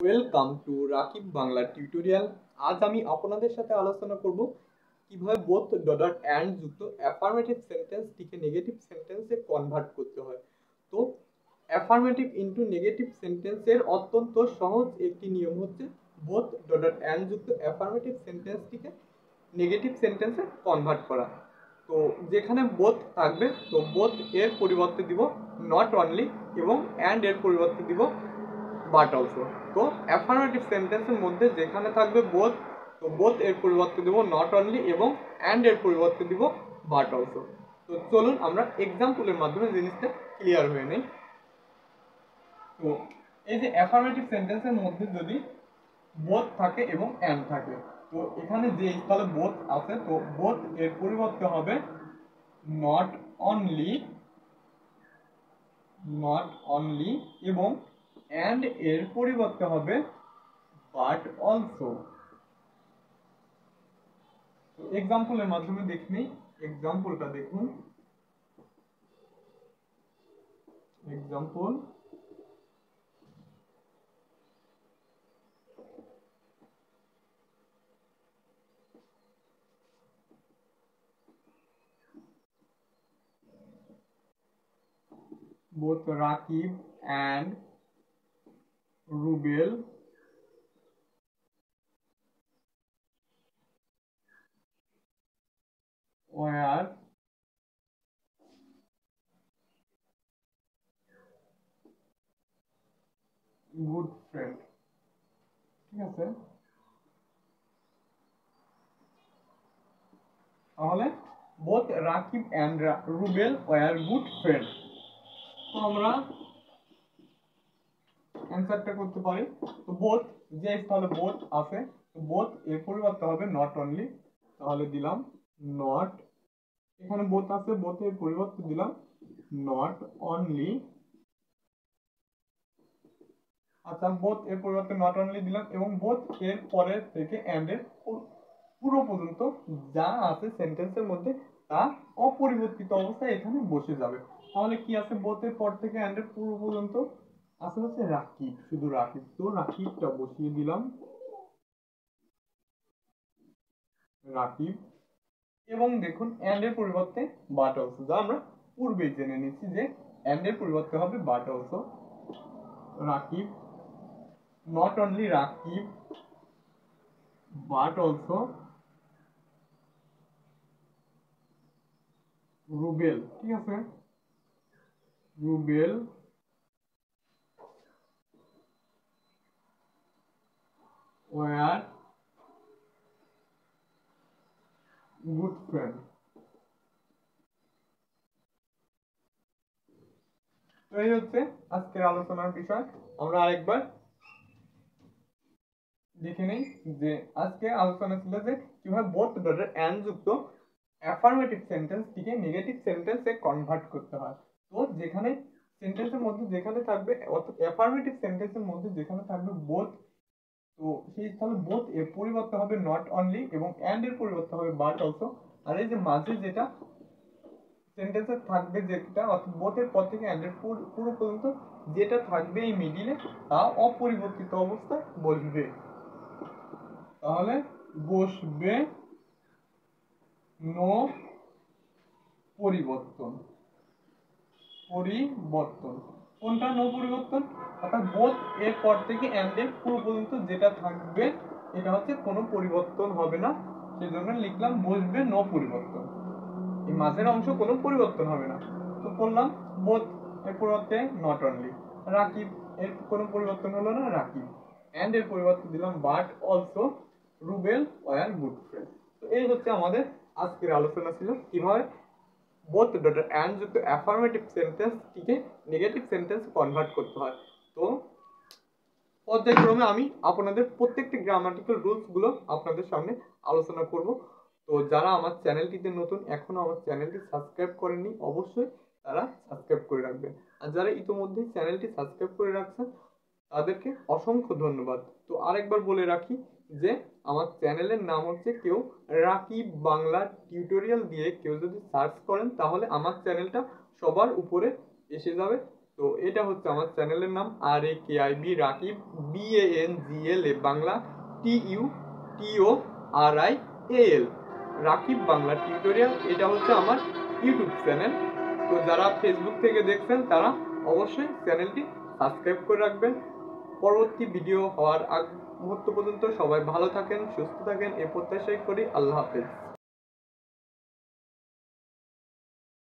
Welcome to Rakib Bangla tutorial. আজ আমি আপনাদের সাথে আলোচনা করব কিভাবে বোথ ডট অ্যান্ড যুক্ত অ্যাফার্মেটিভ সেন্টেন্সটিকে নেগেটিভ সেন্টেন্সে কনভার্ট করতে হয়। তো অ্যাফার্মেটিভ ইনটু নেগেটিভ সেন্টেন্সের অত্যন্ত সহজ একটি নিয়ম হচ্ছে বোথ ডট অ্যান্ড যুক্ত অ্যাফার্মেটিভ সেন্টেন্সটিকে নেগেটিভ সেন্টেন্সে কনভার্ট করা। তো যেখানে বোথ থাকবে তো বোথ এর পরিবর্তে দিব নট অনলি এবং অ্যান্ড এর পরিবর্তে দিব বাট অলসো। তো অ্যাফার্মেটিভ সেন্টেন্সের মধ্যে যেখানে থাকবে বোথ তো বোথ এর পরিবর্তে দিব নট অনলি এবং অ্যান্ড এর পরিবর্তে দিব বাট অলসো। তো চলুন আমরা এক্সাম্পলের মাধ্যমে জিনিসটা ক্লিয়ার হয়ে নেই। তো এই যে অ্যাফার্মেটিভ সেন্টেন্সের মধ্যে যদি বোথ থাকে এবং অ্যান্ড থাকে, তো এখানে যে স্থলে বোথ আছে তো বোথ এর পরিবর্তে হবে নট অনলি এবং অ্যান্ড এর পরিবর্তে হবে বাট অলসো। এক্সাম্পলের মাধ্যমে দেখে নিই। এক্সাম্পলটা দেখুন। Example both Rakib and Rubel were good friend। ঠিক আছে, তাহলে both Rakib and Rubel were good friend। তো আমরা অ্যানসারটা করতে পারি। তো বোথ যে স্থলে বোথ আছে তো বোথ এর পরিবর্তে হবে নট অনলি, তাহলে দিলাম নট, এখানে বোথ আছে বোথ এর পরিবর্তে দিলাম নট অনলি। আচ্ছা, বোথ এর পরিবর্তে নট অনলি দিলাম এবং বোথ এর পরে থেকে এন্ড এর পুরো পর্যন্ত যা আছে সেন্টেন্সের মধ্যে তা অপরিবর্তিত অবস্থায় এখানে বসে যাবে। তাহলে কি আছে, বোথ এর পর থেকে এন্ড এর পুরো পর্যন্ত আছে হচ্ছে রাকিব, শুধু রাকিব। তো রাকিবটা বসিয়ে দিলাম রাকিব, এবং দেখুন এন্ড এর পরিবর্তে বাট অলসো, যা আমরা পূর্বেই জেনে নিচ্ছি যে এন্ড এর পরিবর্তে হবে but also. Rakib, not only Rakib but also Rubel। ঠিক আছে, Rubel were good friend। তো এই হচ্ছে আজকের আলোচনার বিষয়। আমরা আরেকবার দেখে নেই যে আজকে আলোচনা ছিল যে কিভাবে বোথ ডটের অ্যান্ড যুক্ত অ্যাফার্মেটিভ সেন্টেন্সটিকে নেগেটিভ সেন্টেন্সে কনভার্ট করতে হয়। তো যেখানে সেন্টেন্সের মধ্যে যেখানে থাকবে অর্থাৎ অ্যাফার্মেটিভ সেন্টেন্সের মধ্যে যেখানে থাকবে বোথ তো সেই স্থলে বোথ এর পরিবর্তে হবে নট অনলি এবং অ্যান্ড এর পরিবর্তে হবে বাট অলসো। আর এই যে মাঝে যেটা সেন্টেন্সে থাকবে যেটা অর্থাৎ বোথ এর পর থেকে অ্যান্ড এর পুরো পর্যন্ত যেটা থাকবে এই মিডিলে তা অপরিবর্তিত অবস্থায় বসবে। তাহলে বসবে নো পরিবর্তন। কোনটা নো পরিবর্তন? অর্থাৎ বোথ এর পর থেকে এন্ড এর পুরো পর্যন্ত যেটা থাকবে এটা হচ্ছে কোনো পরিবর্তন হবে না, সেজন্য লিখলাম বসবে নো পরিবর্তন। এই মাঝের অংশ কোনো পরিবর্তন হবে না। তো করলাম বোথ এর পরিবর্তে নট অনলি, রাকিব এর কোনো পরিবর্তন হলো না, রাকিব, এন্ড এর পরিবর্তে দিলাম but also, Rubel were good friend. তো এই হচ্ছে আমাদের আজকের আলোচনা ছিল কিভাবে বোথ ডট অ্যান্ড যুক্ত অ্যাফার্মেটিভ সেন্টেন্সটিকে নেগেটিভ সেন্টেন্স কনভার্ট করতে হয়। তো পর্যায়ক্রমে আমি আপনাদের প্রত্যেকটি গ্রামাটিক্যাল রুলস গুলো আপনাদের সামনে আলোচনা করব। তো যারা আমার চ্যানেলটিতে নতুন এখনো আমার চ্যানেলটি সাবস্ক্রাইব করেননি অবশ্যই তারা সাবস্ক্রাইব করে রাখবেন, আর যারা ইতিমধ্যে চ্যানেলটি সাবস্ক্রাইব করে রাখছেন তাদেরকে অসংখ্য ধন্যবাদ। তো আরেকবার বলে রাখি যে আমার চ্যানেলের নাম হচ্ছে কেউ রাকিব বাংলা টিউটোরিয়াল দিয়ে কেউ যদি সার্চ করেন তাহলে আমার চ্যানেলটা সবার উপরে এসে যাবে। তো এটা হচ্ছে আমার চ্যানেলের নাম RAKIB Rakib BANGLA Bangla TUTORIAL Rakib Bangla tutorial. এটা হচ্ছে আমার ইউটিউব চ্যানেল। তো যারা ফেসবুক থেকে দেখছেন তারা অবশ্যই চ্যানেলটি সাবস্ক্রাইব করে রাখবেন। পরবর্তী ভিডিও হওয়ার আগ মুহূর্ত পর্যন্ত সবাই ভালো থাকেন, সুস্থ থাকেন এই প্রত্যাশাই করি। আল্লাহ হাফেজ।